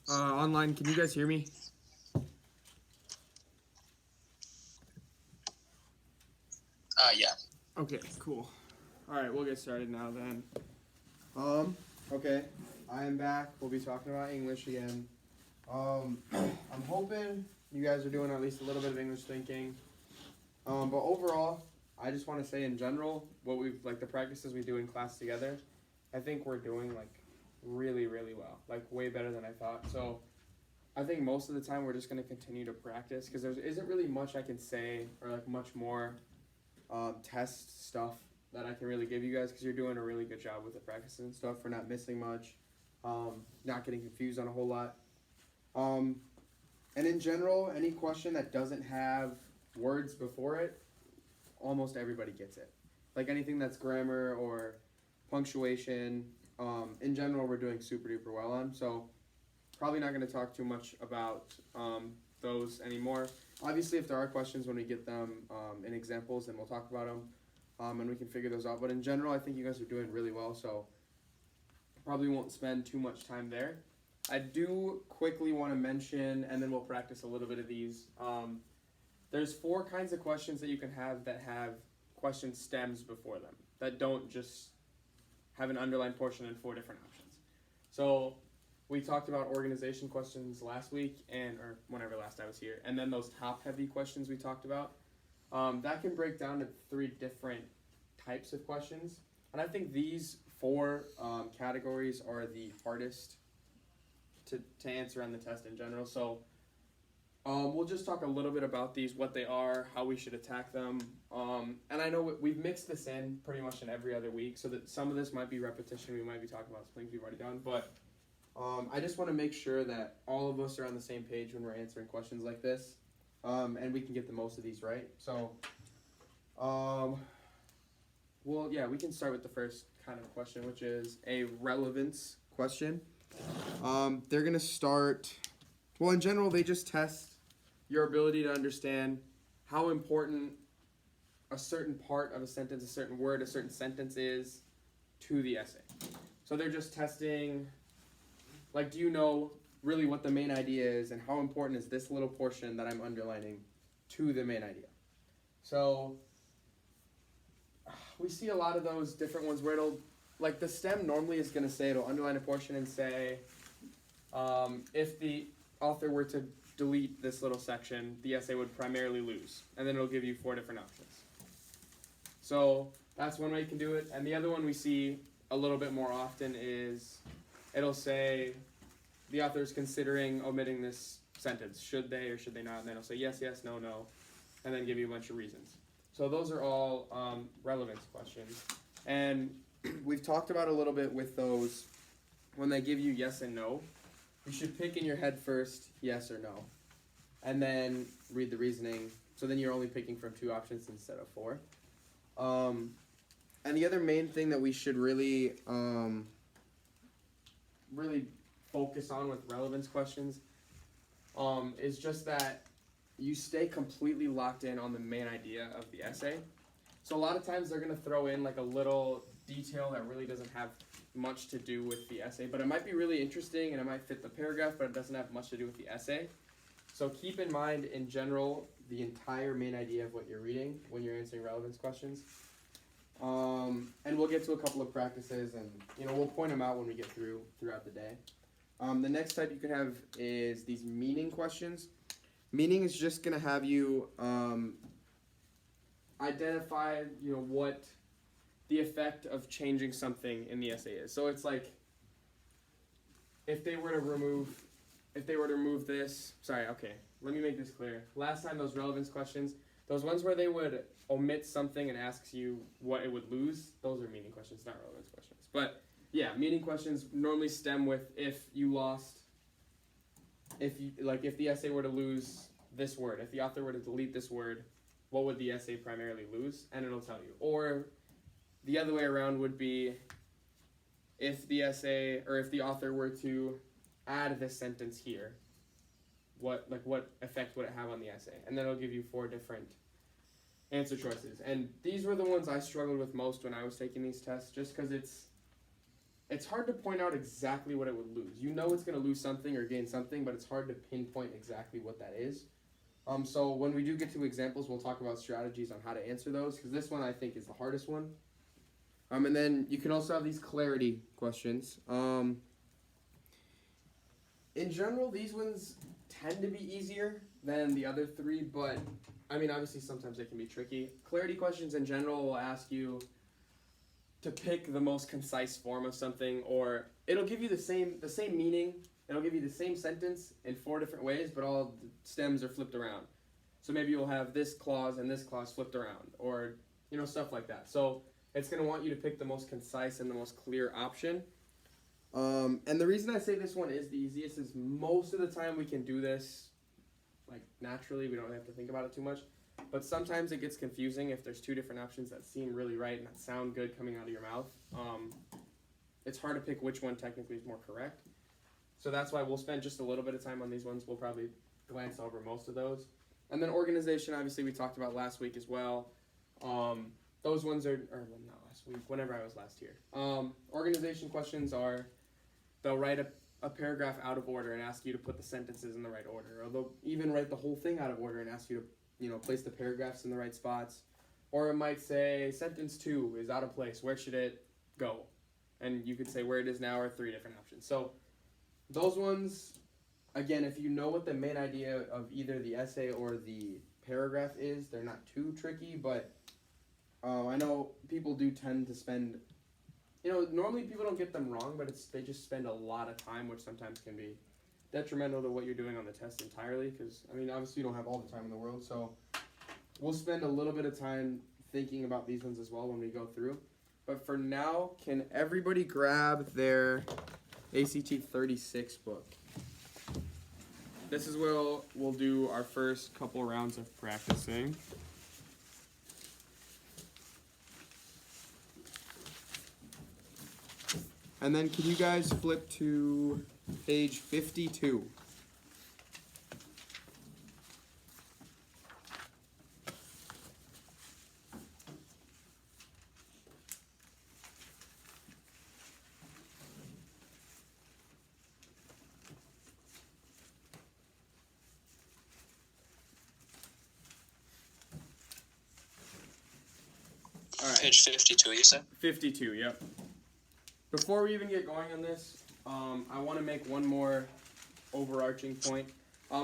Online. Can you guys hear me? Yeah. Okay, cool. All right, we'll get started now then. Okay, I am back. We'll be talking about English again. I'm hoping you guys are doing at least a little bit of English thinking. But overall, I just want to say in general, what we've like the practices we do in class together, I think we're doing like really, really well, like way better than I thought. So I think most of the time we're just going to continue to practice because there isn't really much I can say or like much more test stuff that I can really give you guys because you're doing a really good job with the practices and stuff. We're not missing much, not getting confused on a whole lot. And in general, any question that doesn't have words before it, almost everybody gets it. Like anything that's grammar or punctuation, in general, we're doing super duper well on. So probably not going to talk too much about those anymore. Obviously, if there are questions when we get them in examples, then we'll talk about them and we can figure those out. But in general, I think you guys are doing really well, so probably won't spend too much time there. I do quickly want to mention, and then we'll practice a little bit of these. There's 4 kinds of questions that you can have that have question stems before them, that don't just have an underlined portion and 4 different options. So we talked about organization questions last week, or whenever last I was here, and then those top-heavy questions we talked about. That can break down to 3 different types of questions, and I think these 4 categories are the hardest to answer on the test in general. So we'll just talk a little bit about these, what they are, how we should attack them, and I know we've mixed this in pretty much in every other week, so that some of this might be repetition. We might be talking about some things we've already done, but I just want to make sure that all of us are on the same page when we're answering questions like this, and we can get the most of these right. So, well, yeah, we can start with the first kind of question, which is a relevance question. They're going to start, well, in general, they just test your ability to understand how important a certain part of a sentence, a certain word, a certain sentence is to the essay. So they're just testing, like, do you know really what the main idea is and how important is this little portion that I'm underlining to the main idea? So we see a lot of those different ones where it'll, like the stem normally is going to say, it'll underline a portion and say, if the author were to delete this little section, the essay would primarily lose. And then it'll give you 4 different options. So that's one way you can do it. And the other one we see a little bit more often is it'll say the author is considering omitting this sentence. Should they or should they not? And then it'll say yes, yes, no, no, and then give you a bunch of reasons. So those are all relevance questions. And we've talked about a little bit with those when they give you yes and no. You should pick in your head first yes or no, and then read the reasoning. So then you're only picking from 2 options instead of 4. And the other main thing that we should really focus on with relevance questions is just that you stay completely locked in on the main idea of the essay. So a lot of times they're going to throw in like a little detail that really doesn't have much to do with the essay, but it might be really interesting and it might fit the paragraph, but it doesn't have much to do with the essay. So keep in mind, in general, the entire main idea of what you're reading when you're answering relevance questions. And we'll get to a couple of practices, and we'll point them out when we get throughout the day. The next type you can have is these meaning questions. Meaning is just going to have you identify, what the effect of changing something in the essay is. So it's like, if they were to remove this, let me make this clear. Last time, those relevance questions, those ones where they would omit something and asks you what it would lose, those are meaning questions, not relevance questions. But yeah, meaning questions normally stem with if the essay were to lose this word, if the author were to delete this word, what would the essay primarily lose? And it'll tell you. Or the other way around would be if the essay, or if the author were to add this sentence here, what effect would it have on the essay? And then it'll give you 4 different answer choices. And these were the ones I struggled with most when I was taking these tests, just because it's hard to point out exactly what it would lose. You know it's going to lose something or gain something, but it's hard to pinpoint exactly what that is. So when we do get to examples, we'll talk about strategies on how to answer those, because this one I think is the hardest one. And then you can also have these clarity questions. In general, these ones tend to be easier than the other three, but I mean, obviously sometimes they can be tricky. Clarity questions in general will ask you to pick the most concise form of something, or it'll give you the same meaning. It'll give you the same sentence in 4 different ways, but all the stems are flipped around. So maybe you'll have this clause and this clause flipped around, or stuff like that. So it's going to want you to pick the most concise and the most clear option. And the reason I say this one is the easiest is most of the time we can do this like naturally. We don't have to think about it too much. But sometimes it gets confusing if there's 2 different options that seem really right and that sound good coming out of your mouth. It's hard to pick which one technically is more correct. So that's why we'll spend just a little bit of time on these ones. We'll probably glance over most of those. And then organization, obviously, we talked about last week as well. Those ones are, or well, not last week, whenever I was last here. Organization questions are, they'll write a paragraph out of order and ask you to put the sentences in the right order. Or they'll even write the whole thing out of order and ask you to place the paragraphs in the right spots. Or it might say, sentence 2 is out of place. Where should it go? And you could say where it is now or 3 different options. So those ones, again, if you know what the main idea of either the essay or the paragraph is, they're not too tricky, but I know people do tend to spend, normally people don't get them wrong, but they just spend a lot of time, which sometimes can be detrimental to what you're doing on the test entirely, because, obviously you don't have all the time in the world, so we'll spend a little bit of time thinking about these ones as well when we go through. But for now, can everybody grab their ACT 36 book? This is where we'll do our first couple rounds of practicing. And then can you guys flip to page 52? All right. Page 52, you said? 52, yep. Before we even get going on this, I want to make one more overarching point.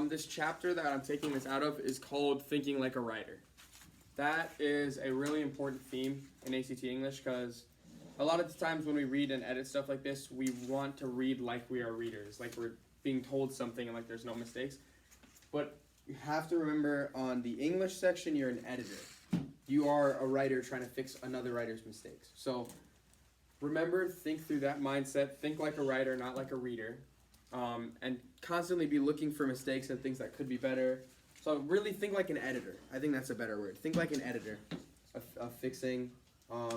This chapter that I'm taking this out of is called Thinking Like a Writer. That is a really important theme in ACT English because a lot of the times when we read and edit stuff like this, we want to read like we are readers, like we're being told something and like there's no mistakes. But you have to remember on the English section, you're an editor. You are a writer trying to fix another writer's mistakes. So remember, think through that mindset. Think like a writer, not like a reader. And constantly be looking for mistakes and things that could be better. So really think like an editor. I think that's a better word. Think like an editor of fixing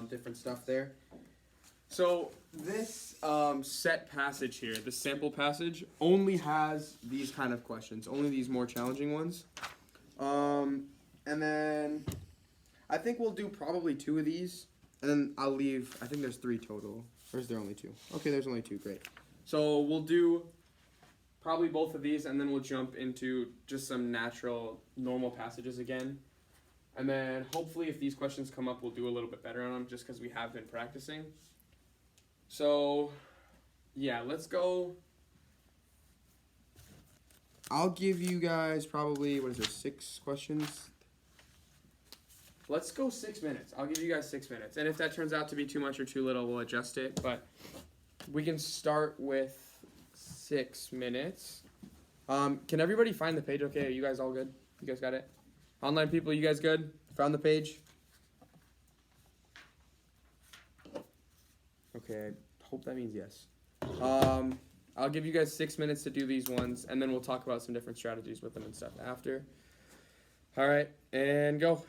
different stuff there. So this set passage here, the sample passage, only has these kind of questions. Only these more challenging ones. And then I think we'll do probably 2 of these. And then I'll leave, I think there's 3 total. Or is there only 2? Okay, there's only 2, great. So we'll do probably both of these, and then we'll jump into just some natural, normal passages again. And then hopefully if these questions come up, we'll do a little bit better on them just because we have been practicing. So, yeah, let's go. I'll give you guys probably, 6 questions? Let's go 6 minutes. I'll give you guys 6 minutes. And if that turns out to be too much or too little, we'll adjust it. But we can start with 6 minutes. Can everybody find the page okay? Are you guys all good? You guys got it? Online people, you guys good? Found the page? Okay, I hope that means yes. I'll give you guys 6 minutes to do these ones, and then we'll talk about some different strategies with them and stuff after. All right, and go.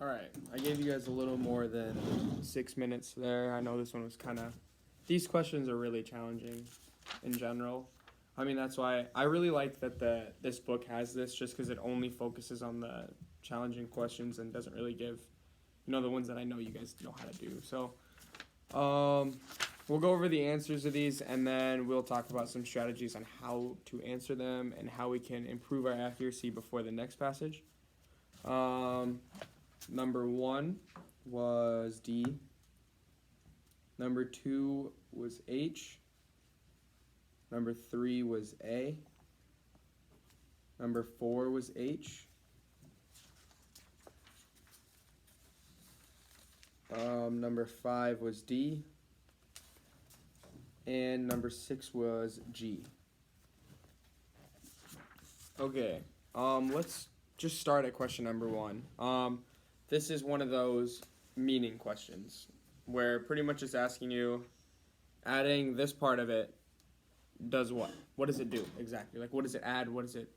Alright, I gave you guys a little more than 6 minutes there. I know this one was kind of... These questions are really challenging in general. I mean, that's why I really like that this book has this, just because it only focuses on the challenging questions and doesn't really give, the ones that I know you guys know how to do. So, we'll go over the answers of these, and then we'll talk about some strategies on how to answer them and how we can improve our accuracy before the next passage. Number 1 was D. Number 2 was H. Number 3 was A. Number 4 was H. Number 5 was D. And number 6 was G. Okay, let's just start at question number 1. This is one of those meaning questions where pretty much it's asking you, adding this part of it does what? What does it do exactly? Like, what does it add? What's it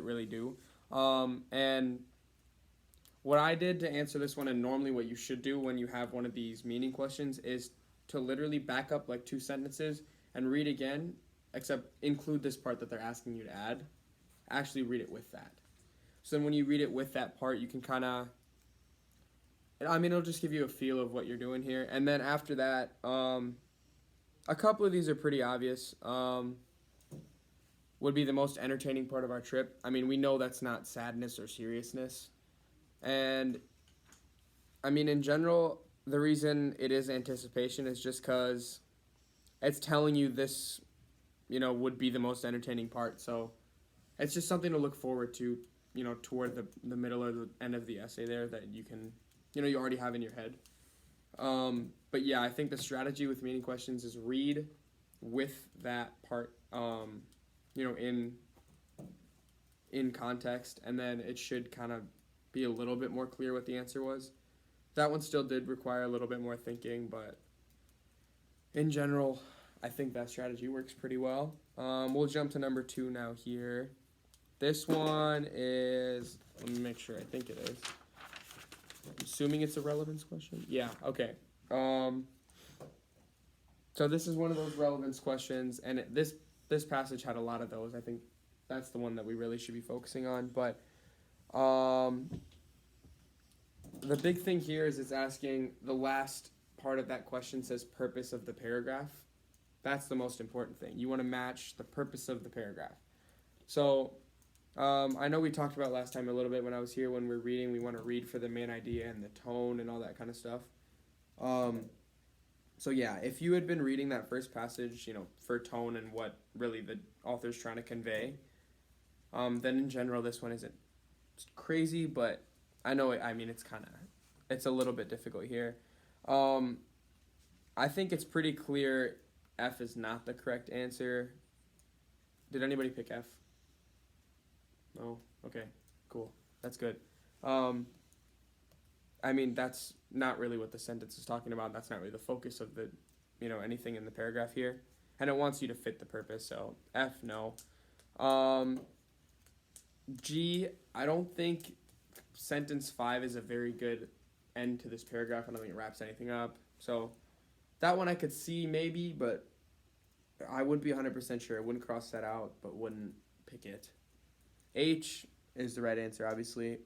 really do? And what I did to answer this one, and normally what you should do when you have one of these meaning questions, is to literally back up like 2 sentences and read again, except include this part that they're asking you to add. Actually read it with that. So then when you read it with that part, you can kind of, it'll just give you a feel of what you're doing here. And then after that, a couple of these are pretty obvious. Would be the most entertaining part of our trip. I mean, we know that's not sadness or seriousness. And, in general, the reason it is anticipation is just because it's telling you this, would be the most entertaining part. So it's just something to look forward to, toward the middle or the end of the essay there that you can, you already have in your head. But yeah, I think the strategy with meaning questions is read with that part, in context, and then it should kind of be a little bit more clear what the answer was. That one still did require a little bit more thinking, but in general, I think that strategy works pretty well. We'll jump to number 2 now here. This one is, let me make sure, I think it is. I'm assuming it's a relevance question? Yeah, okay. So this is one of those relevance questions, and this passage had a lot of those. I think that's the one that we really should be focusing on. But the big thing here is it's asking, the last part of that question says purpose of the paragraph. That's the most important thing. You want to match the purpose of the paragraph. So I know we talked about last time a little bit when I was here, when we're reading, we want to read for the main idea and the tone and all that kind of stuff. So yeah, if you had been reading that first passage, for tone and what really the author's trying to convey, then in general this one isn't crazy, but I know it's a little bit difficult here. I think it's pretty clear F is not the correct answer. Did anybody pick F? No? Okay, cool. That's good. That's not really what the sentence is talking about. That's not really the focus of the, anything in the paragraph here. And it wants you to fit the purpose, so F, no. G, I don't think sentence 5 is a very good end to this paragraph. I don't think it wraps anything up. So that one I could see maybe, but I wouldn't be 100% sure. I wouldn't cross that out, but wouldn't pick it. H is the right answer, obviously.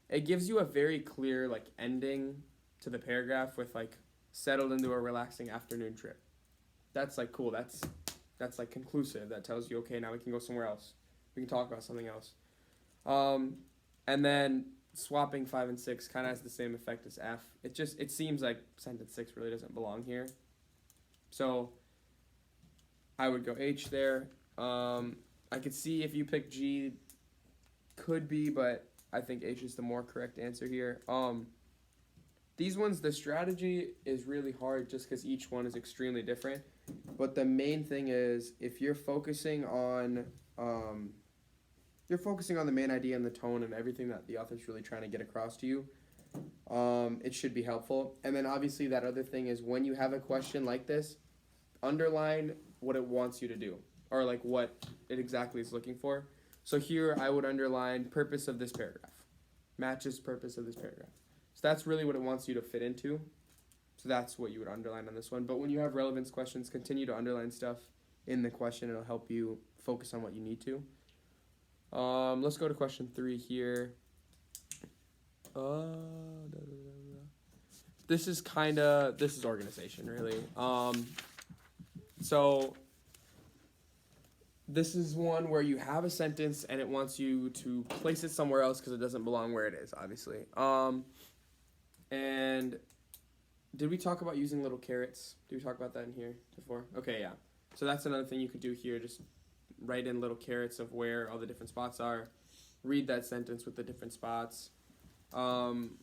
It gives you a very clear ending to the paragraph with settled into a relaxing afternoon trip. That's cool. That's conclusive. That tells you, okay, now we can go somewhere else. We can talk about something else. And then swapping 5 and 6 kind of has the same effect as F. It seems like sentence 6 really doesn't belong here. So I would go H there. I could see if you pick G, could be, but I think H is the more correct answer here. These ones, the strategy is really hard just because each one is extremely different. But the main thing is, if you're focusing on the main idea and the tone and everything that the author's really trying to get across to you, it should be helpful. And then obviously that other thing is, when you have a question like this, underline what it wants you to do, or what it exactly is looking for. So here I would underline purpose of this paragraph. matches purpose of this paragraph. So that's really what it wants you to fit into. So that's what you would underline on this one. But when you have relevance questions, continue to underline stuff in the question. It'll help you focus on what you need to. Let's go to question 3 here. This is organization, really. So this is one where you have a sentence and it wants you to place it somewhere else because it doesn't belong where it is, obviously. And did we talk about using little carets? Did we talk about that in here before? Okay, yeah. So that's another thing you could do here. Just write in little carets of where all the different spots are. Read that sentence with the different spots. And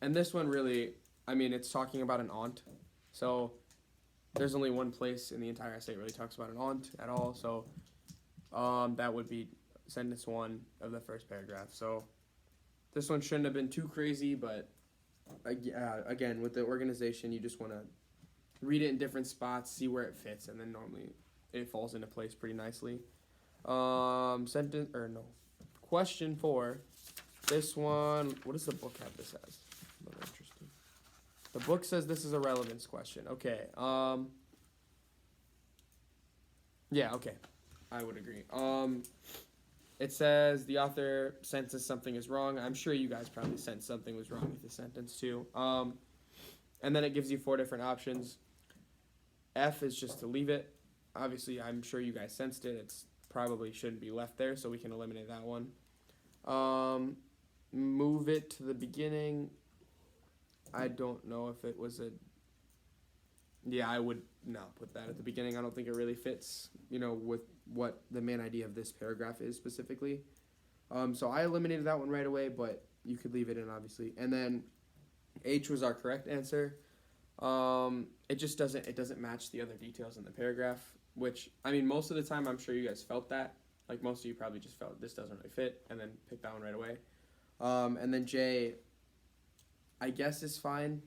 this one really, I mean, it's talking about an aunt. So there's only one place in the entire essay that really talks about an aunt at all. So that would be sentence 1 of the first paragraph. So this one shouldn't have been too crazy, but again, with the organization, you just want to read it in different spots, see where it fits, and then normally it falls into place pretty nicely. Question 4. This one, what does the book have this as? Really interesting. The book says this is a relevance question. Okay. Yeah, okay. I would agree. It says the author senses something is wrong. I'm sure you guys probably sensed something was wrong with the sentence too. And then it gives you 4 different options. F is just to leave it. Obviously, I'm sure you guys sensed it. It's probably shouldn't be left there, so we can eliminate that one. Move it to the beginning. I don't know if it was yeah, I would not put that at the beginning. I don't think it really fits, with what the main idea of this paragraph is specifically. So I eliminated that one right away, but you could leave it in, obviously. And then H was our correct answer. It just doesn't match the other details in the paragraph, which, I mean, most of the time I'm sure you guys felt that. Like, most of you probably just felt this doesn't really fit, and then picked that one right away. And then J, I guess is fine,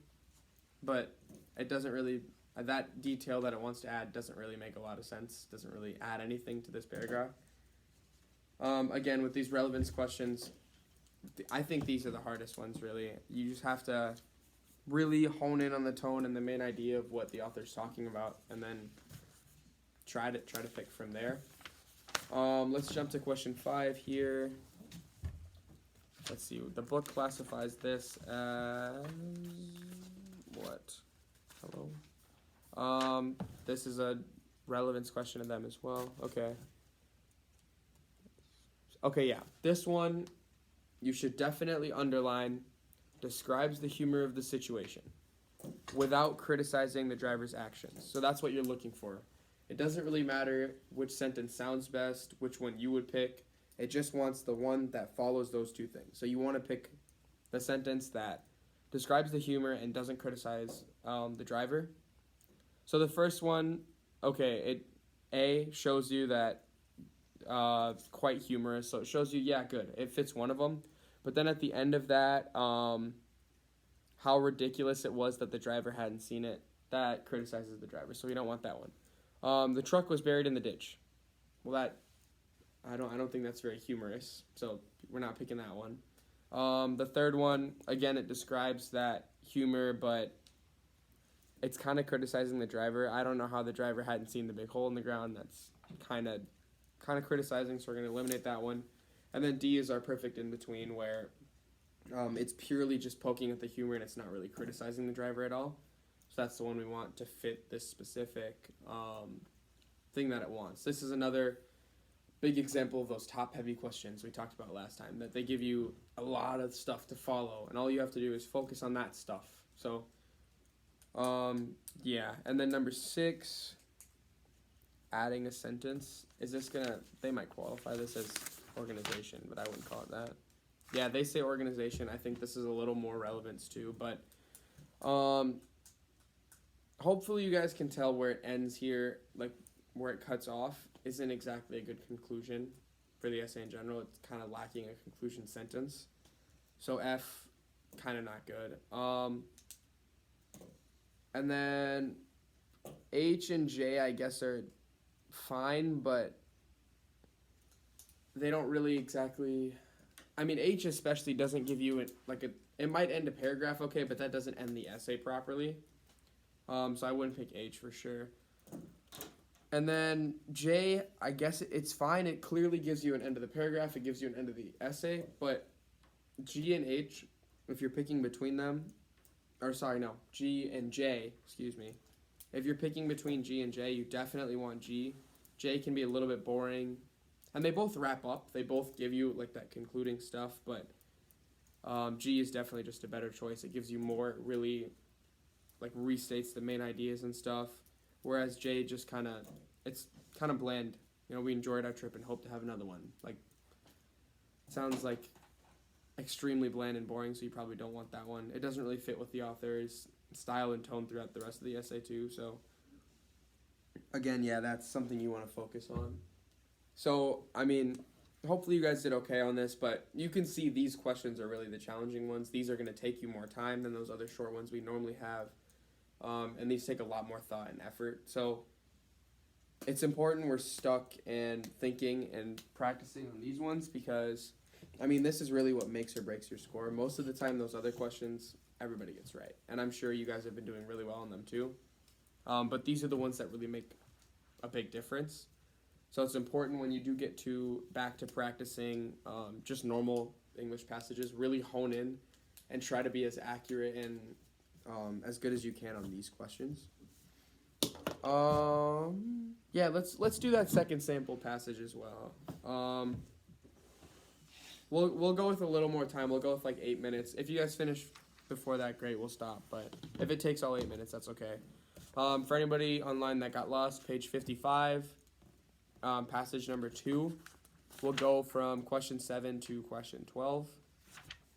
but it doesn't really, that detail that it wants to add doesn't really make a lot of sense, doesn't really add anything to this paragraph. Again, with these relevance questions, I think these are the hardest ones, really. You just have to really hone in on the tone and the main idea of what the author's talking about, and then try to pick from there. Let's jump to question 5 here. Let's see. The book classifies this as what? Hello. This is a relevance question to them as well. Okay. Okay, yeah. This one you should definitely underline. Describes the humor of the situation without criticizing the driver's actions. So that's what you're looking for. It doesn't really matter which sentence sounds best, which one you would pick. It just wants the one that follows those 2 things. So you want to pick the sentence that describes the humor and doesn't criticize the driver. So the first one, okay, A shows you that quite humorous. So it shows you, yeah, good. It fits one of them. But then at the end of that, how ridiculous it was that the driver hadn't seen it. That criticizes the driver, so we don't want that one. The truck was buried in the ditch. Well, I don't think that's very humorous, so we're not picking that one. The third one, again, it describes that humor, but it's kind of criticizing the driver. I don't know how the driver hadn't seen the big hole in the ground. That's kind of criticizing, so we're going to eliminate that one. And then D is our perfect in-between, where it's purely just poking at the humor and it's not really criticizing the driver at all. So that's the one we want to fit this specific thing that it wants. This is another big example of those top-heavy questions we talked about last time, that they give you a lot of stuff to follow, and all you have to do is focus on that stuff. So, yeah. And then number 6, adding a sentence. Is this they might qualify this as organization, but I wouldn't call it that. Yeah, they say organization. I think this is a little more relevance too, but hopefully you guys can tell where it ends here, like where it cuts off isn't exactly a good conclusion for the essay in general. It's kind of lacking a conclusion sentence. So F, kind of not good. And then H and J, I guess, are fine, but they don't really exactly I mean, H especially doesn't give you it might end a paragraph okay, but that doesn't end the essay properly. So I wouldn't pick H for sure. And then J, I guess it's fine. It clearly gives you an end of the paragraph. It gives you an end of the essay. But G and H, if you're picking between them, or sorry, no, G and J, excuse me. If you're picking between G and J, you definitely want G. J can be a little bit boring. And they both wrap up. They both give you like that concluding stuff. But G is definitely just a better choice. It gives you more, it really like restates the main ideas and stuff. Whereas J just it's kind of bland. You know, we enjoyed our trip and hope to have another one. Like, it sounds like extremely bland and boring, so you probably don't want that one. It doesn't really fit with the author's style and tone throughout the rest of the essay too. So, again, yeah, that's something you want to focus on. So, I mean, hopefully you guys did okay on this, but you can see these questions are really the challenging ones. These are going to take you more time than those other short ones we normally have. And these take a lot more thought and effort. So it's important we're stuck and thinking and practicing on these ones because, I mean, this is really what makes or breaks your score. Most of the time, those other questions, everybody gets right. And I'm sure you guys have been doing really well on them too. But these are the ones that really make a big difference. So it's important when you do get back to practicing just normal English passages, really hone in and try to be as accurate and as good as you can on these questions. Yeah, let's do that second sample passage as well. We'll go with a little more time. We'll go with like 8 minutes. If you guys finish before that, great, we'll stop. But if it takes all 8 minutes, that's okay. For anybody online that got lost, page 55, passage number 2. We'll go from question 7 to question 12,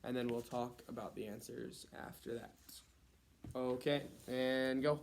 and then we'll talk about the answers after that. Okay, and go.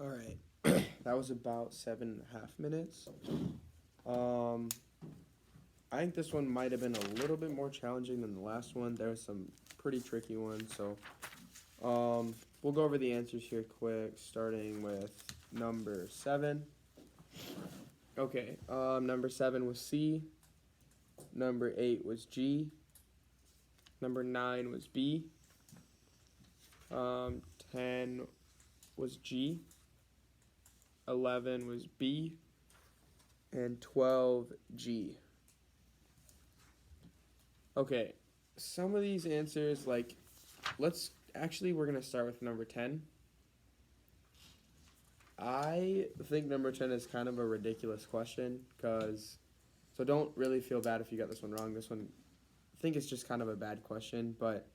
All right. That was about 7.5 minutes. I think this one might have been a little bit more challenging than the last one. There were some pretty tricky ones, so we'll go over the answers here quick, starting with number 7. Okay, number 7 was C. Number 8 was G. Number 9 was B. 10 was G. 11 was B. And 12, G. Okay, some of these answers, like, we're going to start with number 10. I think number 10 is kind of a ridiculous question, so don't really feel bad if you got this one wrong. This one, I think it's just kind of a bad question, but,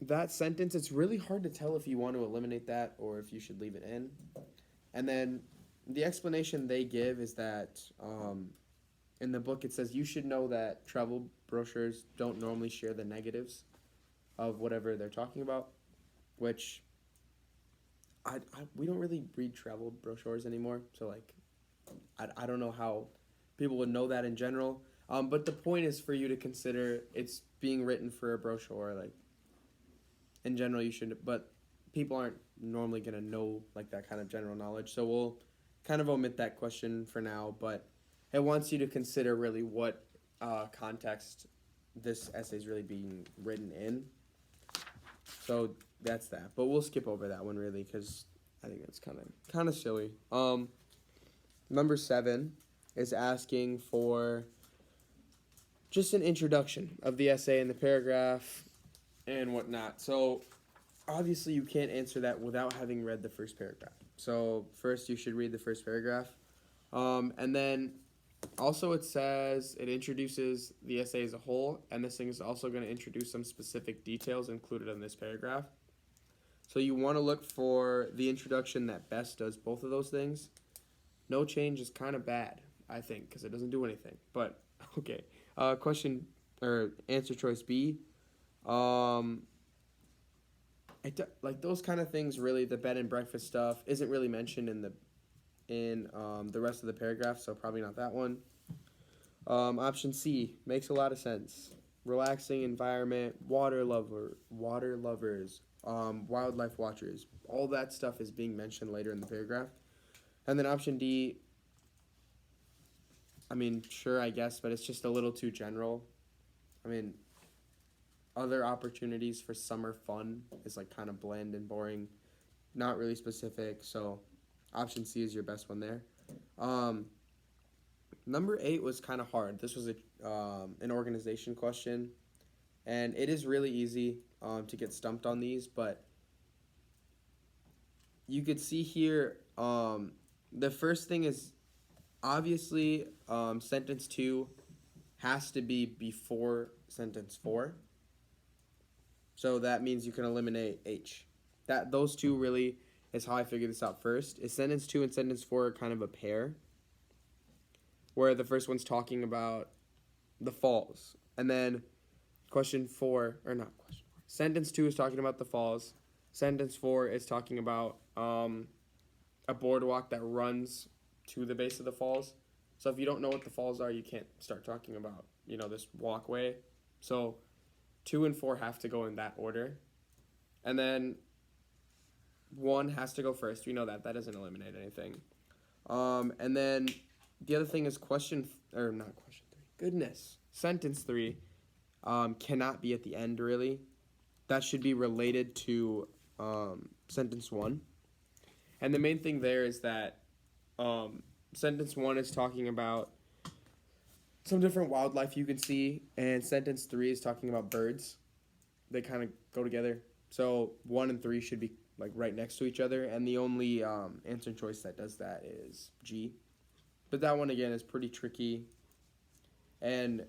that sentence, it's really hard to tell if you want to eliminate that or if you should leave it in. And then the explanation they give is that, in the book, it says you should know that travel brochures don't normally share the negatives of whatever they're talking about, which we don't really read travel brochures anymore. So, like, I don't know how people would know that in general. But the point is for you to consider it's being written for a brochure. Like, in general, you should, but people aren't normally going to know, like, that kind of general knowledge. So we'll kind of omit that question for now, but it wants you to consider really what context this essay is really being written in. So that's that. But we'll skip over that one really because I think it's kind of silly. Number 7 is asking for just an introduction of the essay and the paragraph and whatnot. So obviously you can't answer that without having read the first paragraph. So first you should read the first paragraph. And then also it says it introduces the essay as a whole, and this thing is also going to introduce some specific details included in this paragraph. So you want to look for the introduction that best does both of those things. No change is kind of bad, I think, because it doesn't do anything. But, okay. Answer choice B. Like those kind of things, really, the bed and breakfast stuff isn't really mentioned in the rest of the paragraph, so probably not that one. Option C makes a lot of sense. Relaxing environment, water lovers, wildlife watchers, all that stuff is being mentioned later in the paragraph. And then option D, I mean, sure, I guess, but it's just a little too general. I mean, other opportunities for summer fun is like kind of bland and boring, not really specific, so option C is your best one there. Number 8 was kind of hard. This was an organization question, and it is really easy to get stumped on these, but you could see here the first thing is obviously sentence 2 has to be before sentence 4, so that means you can eliminate H. Those two really is how I figured this out first. Is sentence 2 and sentence 4 are kind of a pair, where the first one's talking about the falls, and then sentence 2 is talking about the falls, sentence 4 is talking about a boardwalk that runs to the base of the falls. So if you don't know what the falls are, you can't start talking about, this walkway. So 2 and 4 have to go in that order. And then 1 has to go first. We know that. That doesn't eliminate anything. And then the other thing is sentence 3 cannot be at the end, really. That should be related to sentence 1. And the main thing there is that sentence 1 is talking about some different wildlife you can see, and sentence 3 is talking about birds. They kind of go together. So 1 and 3 should be like right next to each other, and the only answer choice that does that is G. But that one, again, is pretty tricky. And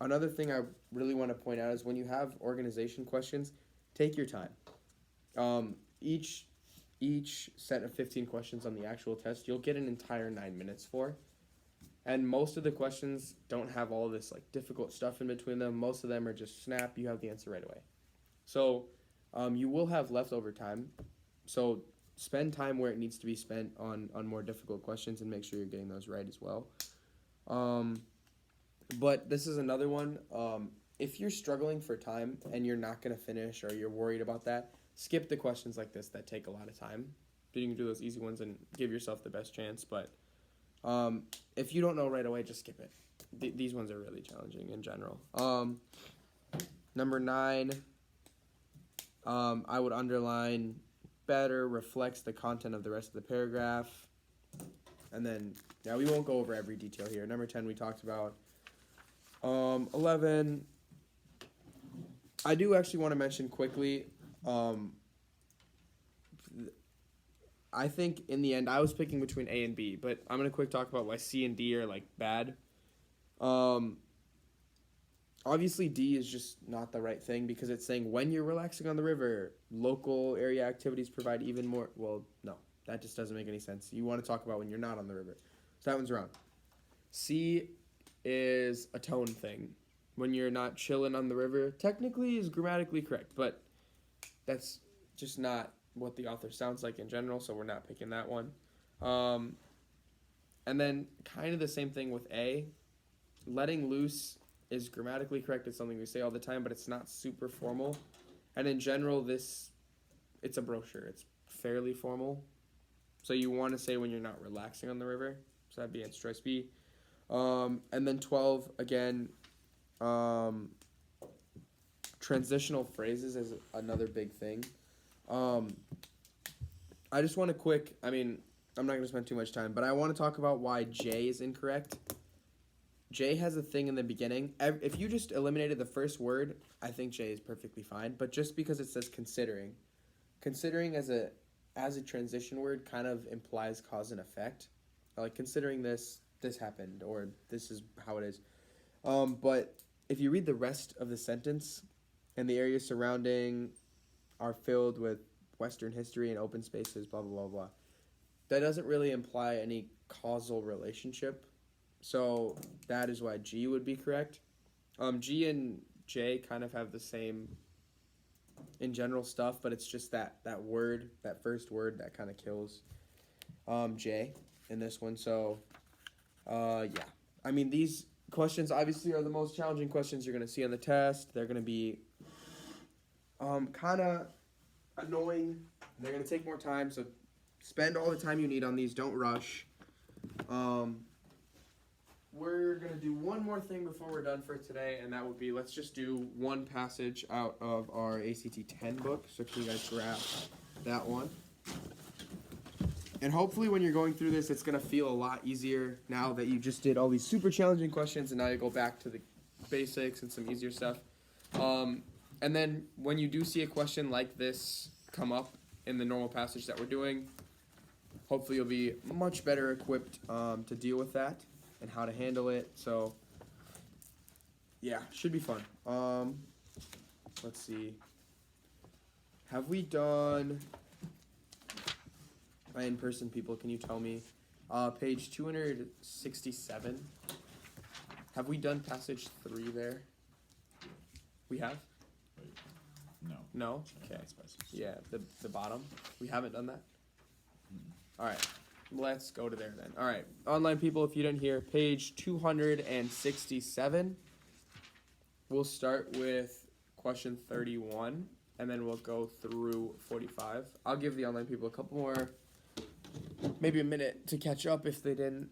another thing I really want to point out is when you have organization questions, take your time. Each set of 15 questions on the actual test, you'll get an entire 9 minutes for. And most of the questions don't have all this like difficult stuff in between them. Most of them are just snap, you have the answer right away. So You will have leftover time, so spend time where it needs to be spent on more difficult questions and make sure you're getting those right as well. But this is another one. If you're struggling for time and you're not going to finish or you're worried about that, skip the questions like this that take a lot of time. You can do those easy ones and give yourself the best chance. But if you don't know right away, just skip it. These ones are really challenging in general. Number 9, I would underline better reflects the content of the rest of the paragraph. And then, yeah, we won't go over every detail here. Number 10 we talked about. 11, I do actually want to mention quickly, I think in the end I was picking between A and B, but I'm going to quick talk about why C and D are like bad. Obviously D is just not the right thing because it's saying when you're relaxing on the river, local area activities provide even more. Well, no, that just doesn't make any sense. You want to talk about when you're not on the river. So that one's wrong. C is a tone thing. When you're not chilling on the river, technically is grammatically correct, but that's just not what the author sounds like in general, so we're not picking that one. And then kind of the same thing with A. Letting loose is grammatically correct. It's something we say all the time, but it's not super formal. And in general, it's a brochure. It's fairly formal. So you want to say when you're not relaxing on the river. So that'd be answer choice B. And then 12, again, transitional phrases is another big thing. I just want to I'm not going to spend too much time, but I want to talk about why J is incorrect. J has a thing in the beginning. If you just eliminated the first word, I think J is perfectly fine, but just because it says considering as a transition word kind of implies cause and effect. Like considering this happened, or this is how it is. But if you read the rest of the sentence, and the areas surrounding are filled with Western history and open spaces, blah, blah, blah, blah, that doesn't really imply any causal relationship. So that is why G would be correct. G and J kind of have the same in general stuff, but it's just that word, that first word, that kind of kills J in this one. So, yeah. I mean, these questions obviously are the most challenging questions you're going to see on the test. They're going to be kind of annoying. They're going to take more time, so spend all the time you need on these. Don't rush. We're going to do one more thing before we're done for today, and that would be let's just do one passage out of our ACT 10 book. So can you guys grab that one? And hopefully when you're going through this, it's going to feel a lot easier now that you just did all these super challenging questions, and now you go back to the basics and some easier stuff. And then when you do see a question like this come up in the normal passage that we're doing, hopefully you'll be much better equipped to deal with that and how to handle it. So, yeah, should be fun. Let's see. Have we done... My in-person people, can you tell me? Page 267. Have we done passage 3 there? We have? No. No? Okay. Yeah, the bottom. We haven't done that? All right. Let's go to there then. All right. Online people, if you didn't hear, page 267. We'll start with question 31, and then we'll go through 45. I'll give the online people a couple more, maybe a minute to catch up if they didn't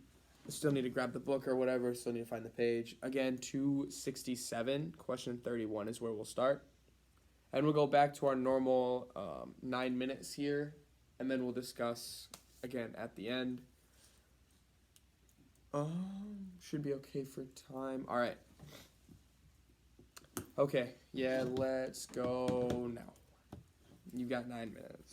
still need to grab the book or whatever, still need to find the page. Again, 267, question 31 is where we'll start. And we'll go back to our normal 9 minutes here, and then we'll discuss again at the end. Should be okay for time. All right. Okay, yeah, let's go now. You've got 9 minutes.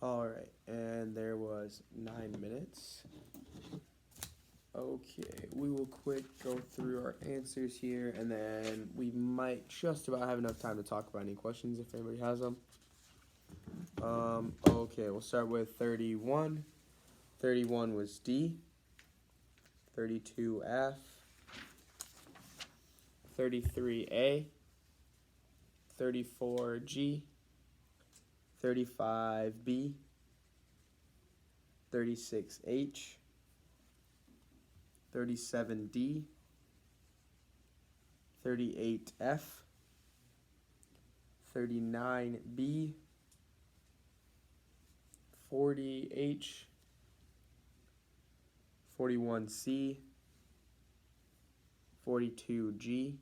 All right, and there was 9 minutes. Okay, we will quick go through our answers here, and then we might just about have enough time to talk about any questions if anybody has them. Okay, we'll start with 31. 31 was D. 32 F. 33A. 34 G. 35 B. 36 H. 37 D. 38 F. 39 B. 40 H. 41 C. 42 G.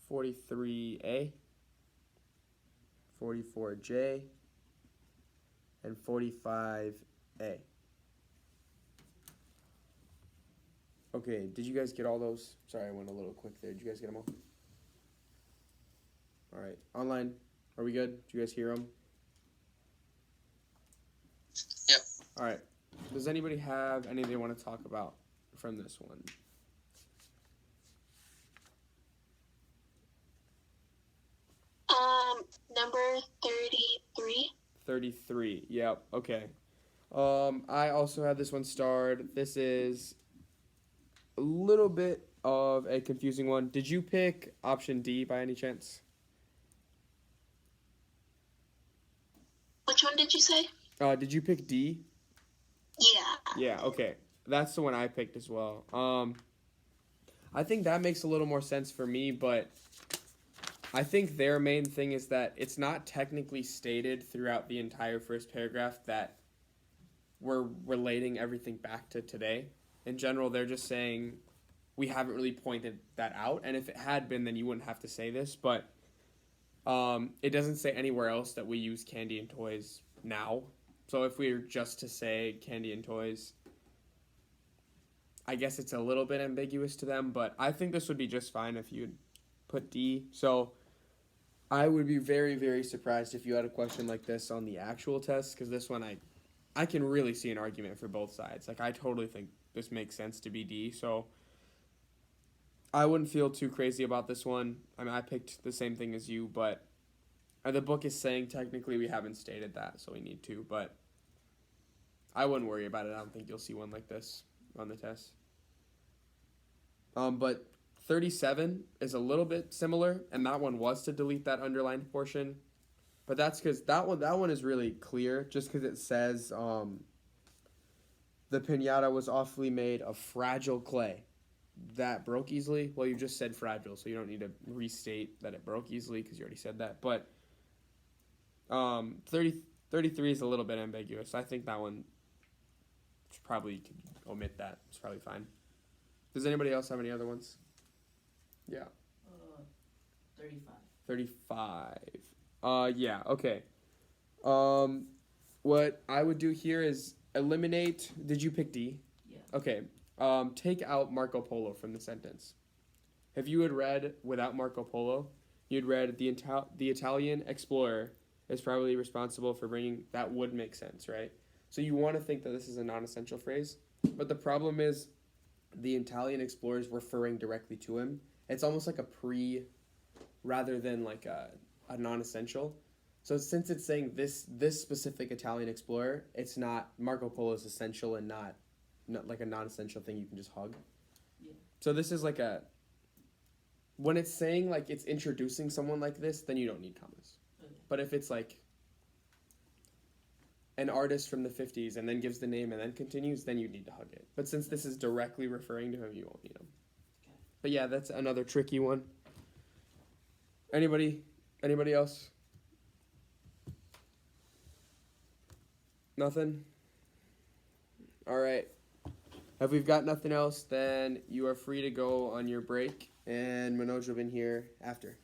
43 A. 44 J. And 45 A. Okay, did you guys get all those? Sorry, I went a little quick there. Did you guys get them all? All right, online, are we good? Did you guys hear them? Yep. All right. Does anybody have anything they want to talk about from this one? Number 33. 33. Yep. Okay. I also had this one starred. This is a little bit of a confusing one. Did you pick option D by any chance? Which one did you say? Did you pick D? Yeah. Yeah, okay. That's the one I picked as well. I think that makes a little more sense for me, but I think their main thing is that it's not technically stated throughout the entire first paragraph that we're relating everything back to today. In general, they're just saying we haven't really pointed that out, and if it had been, then you wouldn't have to say this, but it doesn't say anywhere else that we use candy and toys now. So if we were just to say candy and toys, I guess it's a little bit ambiguous to them, but I think this would be just fine if you'd put D. So I would be very, very surprised if you had a question like this on the actual test, because this one I can really see an argument for both sides. Like, I totally think this makes sense to be D, so I wouldn't feel too crazy about this one. I mean, I picked the same thing as you, but the book is saying technically we haven't stated that, so we need to, but I wouldn't worry about it. I don't think you'll see one like this on the test. But 37 is a little bit similar, and that one was to delete that underlined portion. But that's because that one is really clear, just because it says the piñata was awfully made of fragile clay that broke easily. Well, you just said fragile, so you don't need to restate that it broke easily because you already said that. But 33 is a little bit ambiguous. I think that one probably could omit that. It's probably fine. Does anybody else have any other ones? Yeah. 35. 35. Yeah, okay. What I would do here is eliminate. Did you pick D? Yeah. Okay. Take out Marco Polo from the sentence. If you had read without Marco Polo, you'd read the Italian explorer is probably responsible for bringing. That would make sense, right? So you want to think that this is a non-essential phrase, but the problem is the Italian explorer is referring directly to him. It's almost like a rather than like a non-essential. So since it's saying this specific Italian explorer, it's not Marco Polo's essential and not like a non-essential thing you can just hug. Yeah. So this is like when it's saying like it's introducing someone like this, then you don't need commas. Okay. But if it's like an artist from the 50s and then gives the name and then continues, then you need to hug it. But since this is directly referring to him, you won't need him. Okay. But yeah, that's another tricky one. Anybody else? Nothing? All right. If we've got nothing else, then you are free to go on your break, and Manoj will be in here after.